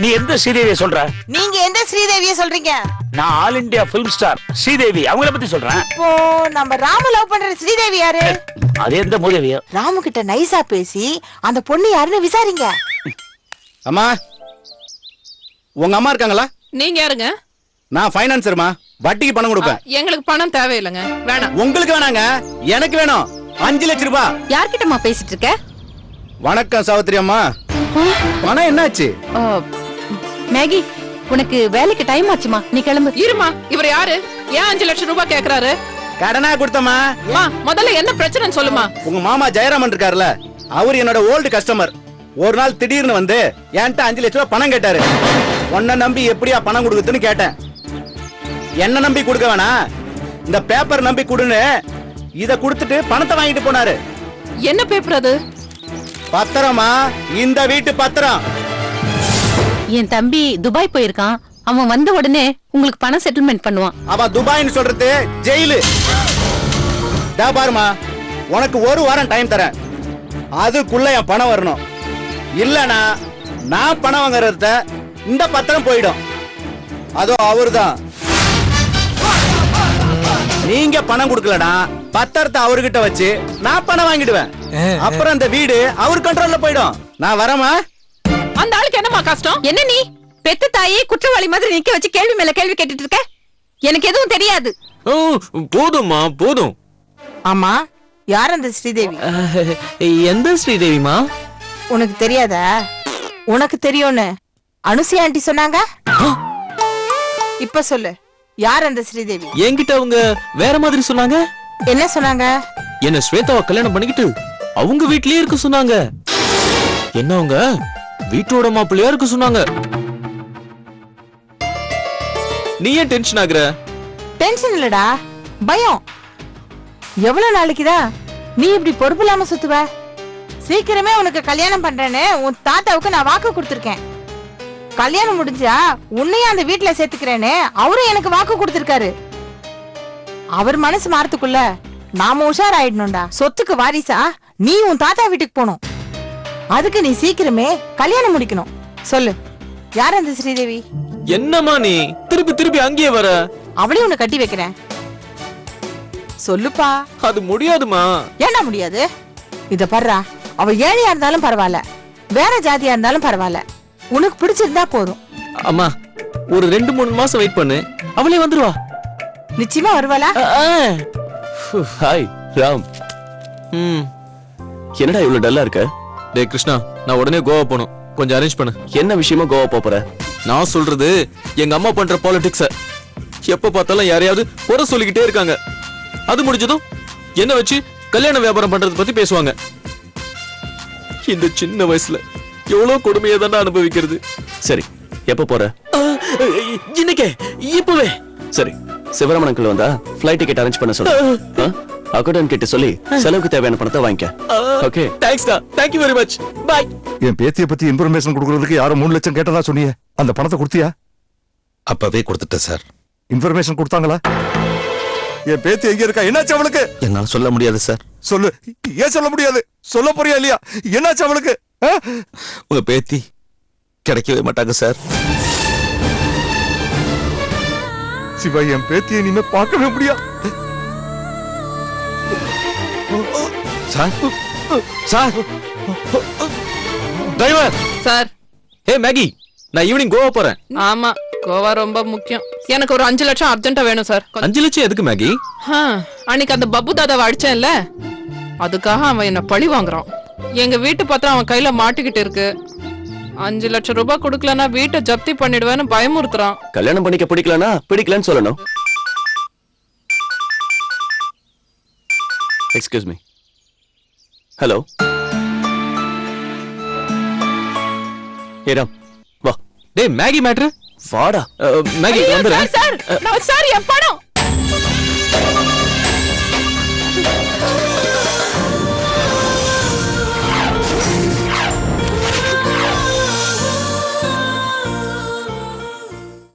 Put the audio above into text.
நீ எந்த ஸ்ரீதேவியை சொல்ற? நீங்க எந்த ஸ்ரீதேவிய சொல்றீங்க? நான் all India film star Sridevi அவங்கள பத்தி சொல்றேன். இப்போ நம்ம ராமு லவ் பண்ற ஸ்ரீதேவி யாரு? அது எந்த மூதேவியோ? ராமு கிட்ட நைஸா பேசி அந்த பொண்ணு யாருன்னு விசாரிங்க. அம்மா, உங்க அம்மா இருக்காங்களா? நீங்க யாருங்க? நான் ஃபைனான்சர்மா, வட்டிக்கு பணம் கொடுப்பேன். எங்களுக்கு பணம் தேவையில்லைங்க, வேணாம். உங்களுக்கு வேணாங்க, எனக்கு வேணும். 5 லட்சம் ரூபாய். யார்கிட்டமா பேசிட்டு இருக்க? வணக்கம் சாவித்திரி அம்மா. பணம் என்னாச்சு? மேகி, உனக்கு வேலைக்கு டைம் ஆச்சுமா, நீ கிளம்பு. இருமா, இவர் யாரு? ஏன் 5 லட்சம் ரூபாய் கேக்குறாரு? கடனா கொடுத்தமா? முதல்ல என்ன பிரச்சனைன்னு சொல்லுமா. உங்க மாமா ஜெயராமன் இருக்காருல்ல, அவர் என்னோட ஓல்டு கஸ்டமர். ஒரு நாள் திடீர்னு வந்து என்கிட்ட 5 லட்சம் ரூபாய் பணம் கேட்டாரு. உன்னை நம்பி எப்படியா பணம் கொடுக்குதுன்னு கேட்டேன். என்ன நம்பி கொடுக்க வேணாம், இந்த பேப்பர் நம்பி கொடுன்னு இத கொடுத்துட்டு பணத்தை வாங்கிட்டு போனாரு. என்ன பேப்பர் அது? பத்திரமா, இந்த வீட்டு பத்திரம். என் தம்பி துபாய் போயிருக்கான், அவன் வந்த உடனே உங்களுக்கு பணம் செட்டில்மெண்ட் பண்ணுவான். அவன் துபாய்னு சொல்றது ஜெயிலு. பாருமா, உனக்கு 1 வாரம் டைம் தரேன், அதுக்குள்ள என் பணம் வரணும். இல்லனா நான் பணம் வாங்குறத இந்த பத்திரம் போயிடும். அதோ அவர்தான். நீங்க பணம் கொடுக்கலனா பத்திரத்தை அவர்கிட்ட வச்சு நான் பணம் வாங்கிடுவேன். அப்புறம் அந்த வீடு அவர் கண்ட்ரோல்ல போயிடும். நான் வரமா? அந்த ஆளுக்கு என்னமா கஷ்டம்? என்ன நீ பெத்த தாயே குற்றவாளி மாதிரி நிக்க வச்சு கேள்வி மேல கேள்வி கேட்டுட்டு இருக்க? எனக்கு எதுவும் தெரியாது. போதும்மா, போதும். ஆமா, யார் அந்த ஸ்ரீதேவி? எந்த ஸ்ரீதேவிமா? உனக்கு தெரியாதா? உனக்கு தெரியும்னு அனுசி ஆண்டி சொன்னாங்க. இப்ப சொல்லு, யார் அந்த ஸ்ரீதேவி? என்கிட்ட அவங்க வேற மாதிரி சொன்னாங்க. என்ன சொன்னாங்க? என்ன ஸ்வேதாவை கல்யாணம் பண்ணிக்கிட்டு அவங்க வீட்லயே இருக்க சொன்னாங்க. என்ன அவங்க வீட்டோட மாப்பிள்ளையா இருக்க சொன்னாங்க. நீ ஏன் டென்ஷன் ஆகுற? டென்ஷன் இல்லடா, பயம். எவ்வளவு நாளைக்குதான் நீ இப்படி பொறுப்பு இல்லாம சுத்துவ? சீக்கிரமே உனக்கு கல்யாணம் பண்றேன்னு உன் தாத்தாவுக்கு நான் வாக்கு கொடுத்திருக்கேன். கல்யாணம் முடிஞ்சா உன்னையும் அந்த வீட்டுல சேர்த்துக்கிறேன்னு அவரும் எனக்கு வாக்கு கொடுத்திருக்காரு. அவர் மனசு மாறத்துக்குள்ள நாம உஷாராயிடணும்டா. சொத்துக்கு வாரிசா நீ உன் தாத்தா வீட்டுக்கு போகணும். அதுக்கு நீ சீக்கிரமே கல்யாணம் முடிக்கணும். சொல்லு, யார் அந்த ஸ்ரீதேவி? என்னம்மா நீ திருப்பி திருப்பி அங்கேயே வர? அவளையும் உன்னை கட்டி வைக்கிறேன். சொல்லுப்பா. அது முடியாதுமா. ஏன்னா முடியாது? இத பர்றா, அவ ஏழையா இருந்தாலும் பரவாயில்ல, வேற ஜாதியா இருந்தாலும் பரவாயில்ல, உனக்கு பிடிச்சிருந்தா போதும். அம்மா, ஒரு 2-3 மாசம் வெயிட் பண்ணு, அவளே வந்துருவா. நிச்சயமா வருவாளா? ஹாய் ராம். என்னடா இவ்வளவு டல்லா இருக்க? டேய் கிருஷ்ணா, நான் உடனே கோவா போகணும், கொஞ்சம் அரேஞ்ச் பண்ணு. என்ன விஷயமா கோவா போற? நான் சொல்றது எங்க அம்மா பண்ற பாலிடிக்ஸ். எப்ப பார்த்தாலும் யாரையாவது குறை சொல்லிக்கிட்டே இருக்காங்க. அது முடிஞ்சதும் என்ன வச்சு கல்யாண வியாபாரம் பண்றது பத்தி பேசுவாங்க. இந்த சின்ன வயசுல எவ்வளவு கொடுமையை தானே அனுபவிக்கிறது. சரி, எப்ப போற? இன்னைக்கே, இப்பவே. சரி, சிவராமன் அங்கிள் வந்தா ஃளைட் டிக்கெட் அரேஞ்ச் பண்ண சொல்லு. அக்கௌண்டன்ட் கிட்ட சொல்லி செலவுக்கு தேவையான பணத்தை வாங்கிக்க. ஓகே, தேங்க்ஸ் டா, thank you very much, bye. என் பேத்திய பத்தி இன்ஃபர்மேஷன் கொடுக்கறதுக்கு யாரோ 3 லட்சம் கேட்டதா சொன்னீங்க, அந்த பணத்தை கொடுத்தியா? அப்பவே கொடுத்துட்டேன் சார். இன்ஃபர்மேஷன் கொடுத்தாங்களா? என் பேத்தி எங்க இருக்கா? என்னாச்சு அவளுக்கு? என்னால சொல்ல முடியாது சார். சொல்லு. ஏன் சொல்ல முடியாது? சொல்ல போறியா இல்லையா? என்னாச்சு அவளுக்கு? உங்க பேத்தி கிடைக்கவே மாட்டாங்க சார். சிவா, என் பேத்தியை இனிமே பார்க்கவே முடியாது. Sir, sir, driver sir. Hey Maggie, நான் ஈவினிங் கோவா போறேன். ஆமா, கோவா ரொம்ப முக்கியம். எனக்கு ஒரு 5 லட்சம் அர்ஜென்ட்டா வேணும் சார். 5 லட்சம் எதுக்கு மேகி? அன்னைக்கு அந்த பப்பு தாதாவை அடிச்சேன்ல, அதுக்காக அவன் என்ன பழி வாங்குறான். எங்க வீட்டு பத்திரம் அவன் கையில மாட்டிக்கிட்டு இருக்கு. 5 லட்சம் ரூபாய் கொடுக்கலன்னா வீட்டை ஜப்தி பண்ணிடுவேன்னு பயமுறுத்துறான். கல்யாணம் பண்ணிக்க பிடிக்கலனா பிடிக்கலன்னு சொல்லணும். Excuse me. ஹலோ. ஏடா வா. டேய் மேகி மேட்டர் வாடா. மேகி வந்துறேன். சார், நான் சார் என் பணம்